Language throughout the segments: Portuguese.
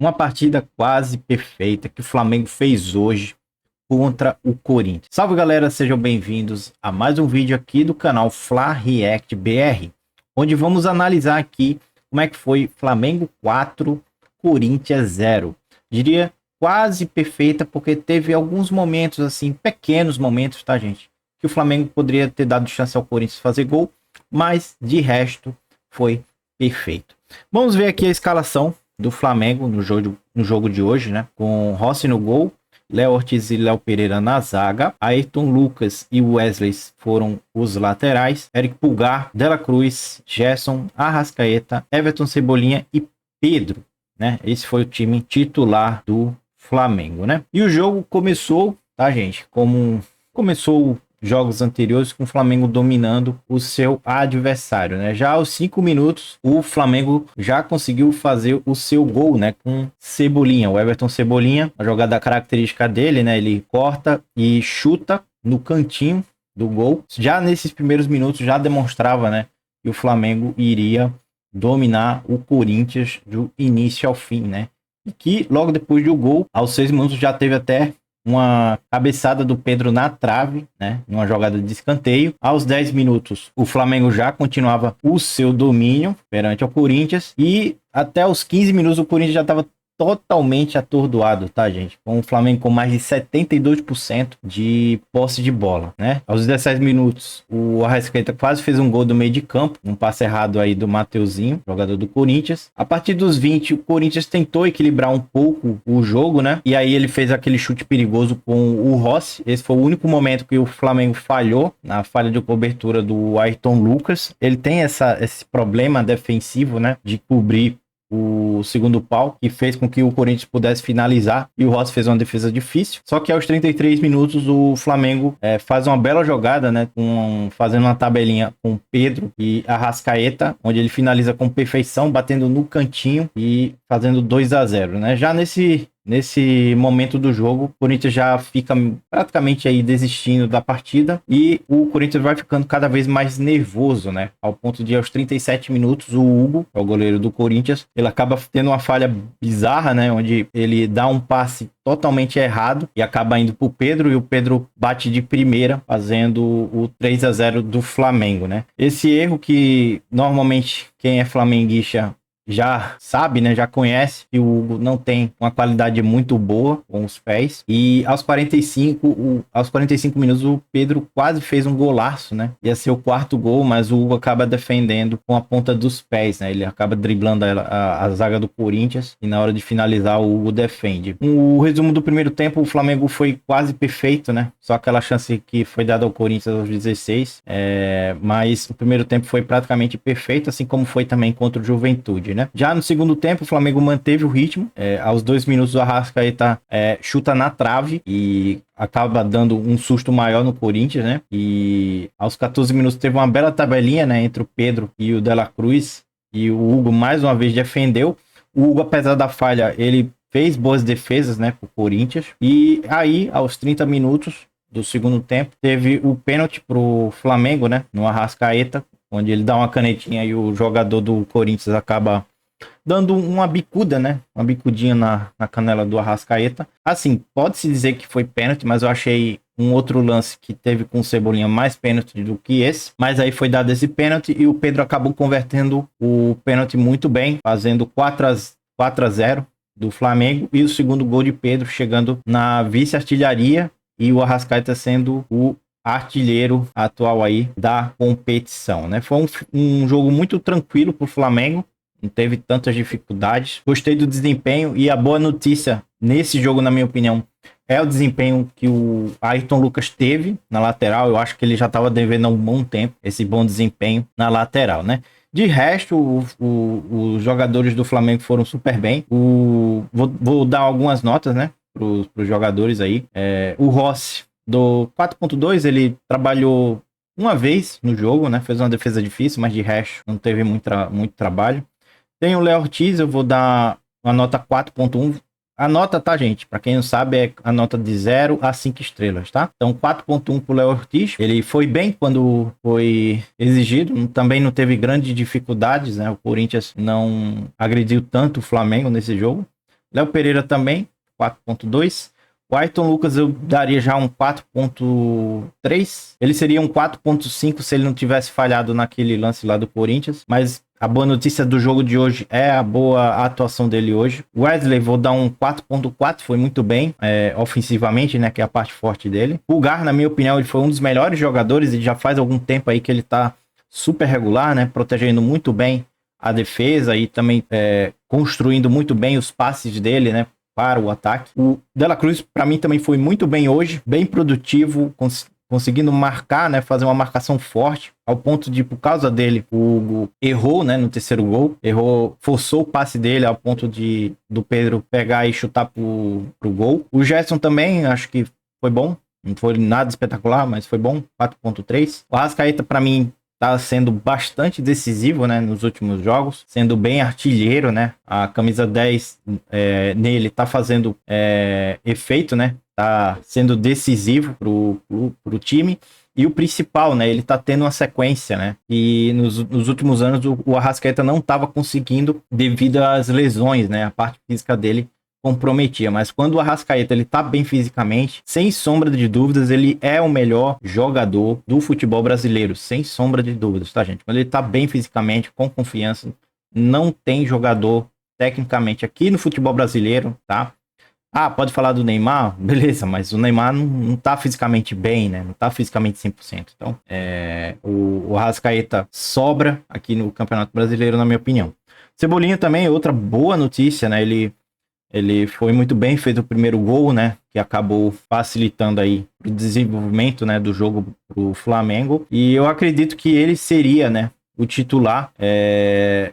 Uma partida quase perfeita que o Flamengo fez hoje contra o Corinthians. Salve galera, sejam bem-vindos a mais um vídeo aqui do canal Fla React BR, onde vamos analisar aqui como é que foi Flamengo 4, Corinthians 0. Diria quase perfeita porque teve alguns momentos assim, pequenos momentos, tá gente? Que o Flamengo poderia ter dado chance ao Corinthians fazer gol, mas de resto foi perfeito. Vamos ver aqui a escalação do Flamengo no jogo de hoje, né? Com Rossi no gol, Léo Ortiz e Léo Pereira na zaga, Ayrton Lucas e Wesley foram os laterais, Eric Pulgar, Dela Cruz, Gerson, Arrascaeta, Everton Cebolinha e Pedro, né? Esse foi o time titular do Flamengo, né? E o jogo começou, tá gente? Como começou jogos anteriores, com o Flamengo dominando o seu adversário, né? Já aos 5 minutos, o Flamengo já conseguiu fazer o seu gol, né? Com Cebolinha, o Everton Cebolinha, a jogada característica dele, né? Ele corta e chuta no cantinho do gol. Já nesses primeiros minutos já demonstrava, né? Que o Flamengo iria dominar o Corinthians do início ao fim, né? E que logo depois do gol, aos 6 minutos, já teve até uma cabeçada do Pedro na trave, né? Numa jogada de escanteio. Aos 10 minutos, o Flamengo já continuava o seu domínio perante o Corinthians. E até os 15 minutos, o Corinthians já estava totalmente atordoado, tá, gente? Com o Flamengo com mais de 72% de posse de bola, né? Aos 17 minutos, o Arrascaeta quase fez um gol do meio de campo, um passe errado aí do Mateuzinho, jogador do Corinthians. A partir dos 20, o Corinthians tentou equilibrar um pouco o jogo, né? E aí ele fez aquele chute perigoso com o Rossi. Esse foi o único momento que o Flamengo falhou, na falha de cobertura do Ayrton Lucas. Ele tem esse problema defensivo, né? De cobrir o segundo pau, que fez com que o Corinthians pudesse finalizar, e o Rossi fez uma defesa difícil. Só que aos 33 minutos o Flamengo faz uma bela jogada, né, fazendo uma tabelinha com Pedro e Arrascaeta, onde ele finaliza com perfeição, batendo no cantinho e fazendo 2-0, né? Já nesse momento do jogo, o Corinthians já fica praticamente aí desistindo da partida e o Corinthians vai ficando cada vez mais nervoso, né? Ao ponto de aos 37 minutos, o Hugo, que é o goleiro do Corinthians, ele acaba tendo uma falha bizarra, né? Onde ele dá um passe totalmente errado e acaba indo pro Pedro, e o Pedro bate de primeira, fazendo o 3-0 do Flamengo, né? Esse erro que normalmente quem é flamenguista já sabe, né, já conhece que o Hugo não tem uma qualidade muito boa com os pés. E aos 45 minutos o Pedro quase fez um golaço, né? Ia ser o quarto gol, mas o Hugo acaba defendendo com a ponta dos pés, né? Ele acaba driblando a zaga do Corinthians e na hora de finalizar o Hugo defende. O resumo do primeiro tempo, o Flamengo foi quase perfeito, né? Só aquela chance que foi dada ao Corinthians aos 16. Mas o primeiro tempo foi praticamente perfeito, assim como foi também contra o Juventude, né? Já no segundo tempo, o Flamengo manteve o ritmo. Aos 2 minutos, o Arrascaeta chuta na trave e acaba dando um susto maior no Corinthians, né? E aos 14 minutos teve uma bela tabelinha, né, entre o Pedro e o Dela Cruz, e o Hugo mais uma vez defendeu. O Hugo, apesar da falha, ele fez boas defesas, né, pro Corinthians. E aí, aos 30 minutos do segundo tempo, teve o pênalti pro Flamengo, né, no Arrascaeta, onde ele dá uma canetinha e o jogador do Corinthians acaba dando uma bicuda, né? Uma bicudinha na canela do Arrascaeta. Assim, pode-se dizer que foi pênalti, mas eu achei um outro lance que teve com o Cebolinha mais pênalti do que esse. Mas aí foi dado esse pênalti e o Pedro acabou convertendo o pênalti muito bem, fazendo 4-0 do Flamengo. E o segundo gol de Pedro chegando na vice-artilharia e o Arrascaeta sendo o artilheiro atual aí da competição, né? Foi um jogo muito tranquilo pro Flamengo, não teve tantas dificuldades. Gostei do desempenho e a boa notícia nesse jogo, na minha opinião, é o desempenho que o Ayrton Lucas teve na lateral. Eu acho que ele já estava devendo há um bom tempo esse bom desempenho na lateral, né? De resto, os jogadores do Flamengo foram super bem. Vou dar algumas notas, né, pros jogadores aí. O Rossi, do 4.2, ele trabalhou uma vez no jogo, né? Fez uma defesa difícil, mas de resto não teve muito trabalho. Tem o Léo Ortiz, eu vou dar uma nota 4.1. A nota, tá, gente? Pra quem não sabe, é a nota de 0 a 5 estrelas, tá? Então, 4.1 pro Léo Ortiz. Ele foi bem quando foi exigido. Também não teve grandes dificuldades, né? O Corinthians não agrediu tanto o Flamengo nesse jogo. Léo Pereira também, 4.2. O Ayrton Lucas eu daria já um 4.3. Ele seria um 4.5 se ele não tivesse falhado naquele lance lá do Corinthians. Mas a boa notícia do jogo de hoje é a boa atuação dele hoje. O Wesley, vou dar um 4.4, foi muito bem ofensivamente, né, que é a parte forte dele. O Pulgar, na minha opinião, ele foi um dos melhores jogadores e já faz algum tempo aí que ele tá super regular, né, protegendo muito bem a defesa e também construindo muito bem os passes dele, né, para o ataque. O De La Cruz, para mim, também foi muito bem hoje, bem produtivo, conseguindo marcar, né, fazer uma marcação forte, ao ponto de, por causa dele, o Hugo errou, né, no terceiro gol, forçou o passe dele ao ponto do Pedro pegar e chutar pro gol. O Gerson também, acho que foi bom, não foi nada espetacular, mas foi bom, 4.3. O Arrascaeta, para mim, tá sendo bastante decisivo, né, nos últimos jogos, sendo bem artilheiro, né, a camisa 10 nele tá fazendo efeito, né, tá sendo decisivo pro time, e o principal, né, ele tá tendo uma sequência, né, e nos últimos anos o Arrascaeta não tava conseguindo devido às lesões, né, a parte física dele comprometia, mas quando o Arrascaeta ele tá bem fisicamente, sem sombra de dúvidas, ele é o melhor jogador do futebol brasileiro, sem sombra de dúvidas, tá, gente? Quando ele tá bem fisicamente, com confiança, não tem jogador tecnicamente aqui no futebol brasileiro, tá? Ah, pode falar do Neymar? Beleza, mas o Neymar não tá fisicamente bem, né? Não tá fisicamente 100%. Então, o Arrascaeta sobra aqui no Campeonato Brasileiro, na minha opinião. Cebolinha também, outra boa notícia, né? Ele foi muito bem, fez o primeiro gol, né? Que acabou facilitando aí o desenvolvimento, né, do jogo pro Flamengo. E eu acredito que ele seria, né, o titular,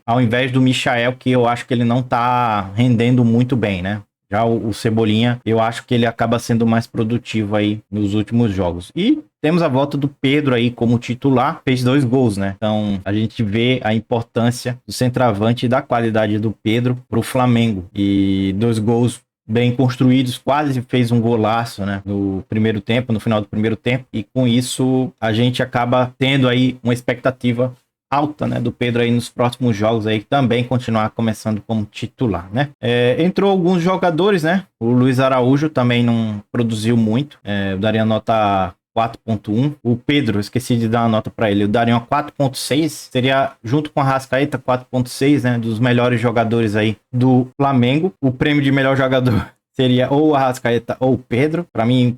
ao invés do Michael, que eu acho que ele não tá rendendo muito bem, né? Já o Cebolinha, eu acho que ele acaba sendo mais produtivo aí nos últimos jogos. E temos a volta do Pedro aí como titular, fez 2 gols, né? Então a gente vê a importância do centroavante e da qualidade do Pedro pro Flamengo. E 2 gols bem construídos, quase fez um golaço, né, no primeiro tempo, no final do primeiro tempo. E com isso a gente acaba tendo aí uma expectativa alta, né, do Pedro aí nos próximos jogos aí, também continuar começando como titular, né? Entrou alguns jogadores, né? O Luiz Araújo também não produziu muito, eu daria nota 4.1. O Pedro, esqueci de dar uma nota para ele, eu daria uma 4.6, seria junto com a Arrascaeta 4.6, né, dos melhores jogadores aí do Flamengo. O prêmio de melhor jogador seria ou a Arrascaeta ou o Pedro, para mim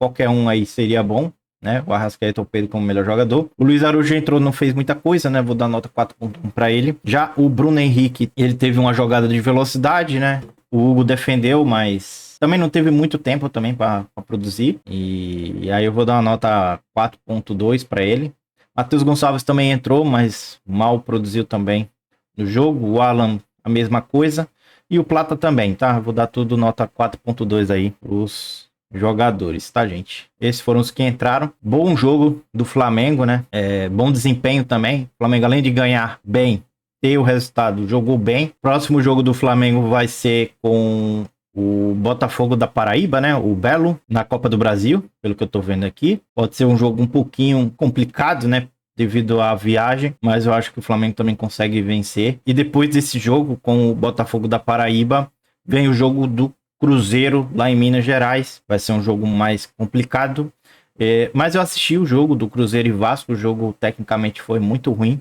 qualquer um aí seria bom, né? O Arrascaeta ou o Pedro como melhor jogador. O Luiz Araújo entrou, não fez muita coisa, né? Vou dar nota 4.1 para ele. Já o Bruno Henrique, ele teve uma jogada de velocidade, né? O Hugo defendeu, mas também não teve muito tempo também para produzir. E aí eu vou dar uma nota 4.2 para ele. Matheus Gonçalves também entrou, mas mal produziu também no jogo. O Alan, a mesma coisa. E o Plata também, tá? Vou dar tudo nota 4.2 aí pros jogadores, tá, gente? Esses foram os que entraram. Bom jogo do Flamengo, né? Bom desempenho também. O Flamengo, além de ganhar bem, ter o resultado, jogou bem. Próximo jogo do Flamengo vai ser com o Botafogo da Paraíba, né? O Belo, na Copa do Brasil, pelo que eu tô vendo aqui. Pode ser um jogo um pouquinho complicado, né? Devido à viagem, mas eu acho que o Flamengo também consegue vencer. E depois desse jogo com o Botafogo da Paraíba, vem o jogo do Cruzeiro lá em Minas Gerais. Vai ser um jogo mais complicado, mas eu assisti o jogo do Cruzeiro e Vasco. O jogo tecnicamente foi muito ruim.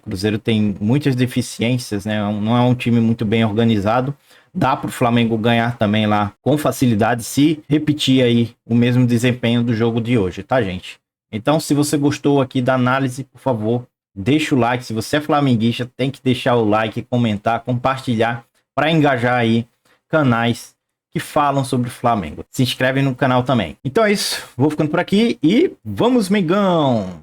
Cruzeiro tem muitas deficiências, né? Não é um time muito bem organizado. Dá para o Flamengo ganhar também lá com facilidade se repetir aí o mesmo desempenho do jogo de hoje, tá, gente? Então, se você gostou aqui da análise, por favor, deixa o like. Se você é flamenguista, tem que deixar o like, comentar, compartilhar para engajar aí canais que falam sobre o Flamengo. Se inscreve no canal também. Então é isso, vou ficando por aqui e vamos, Mengão!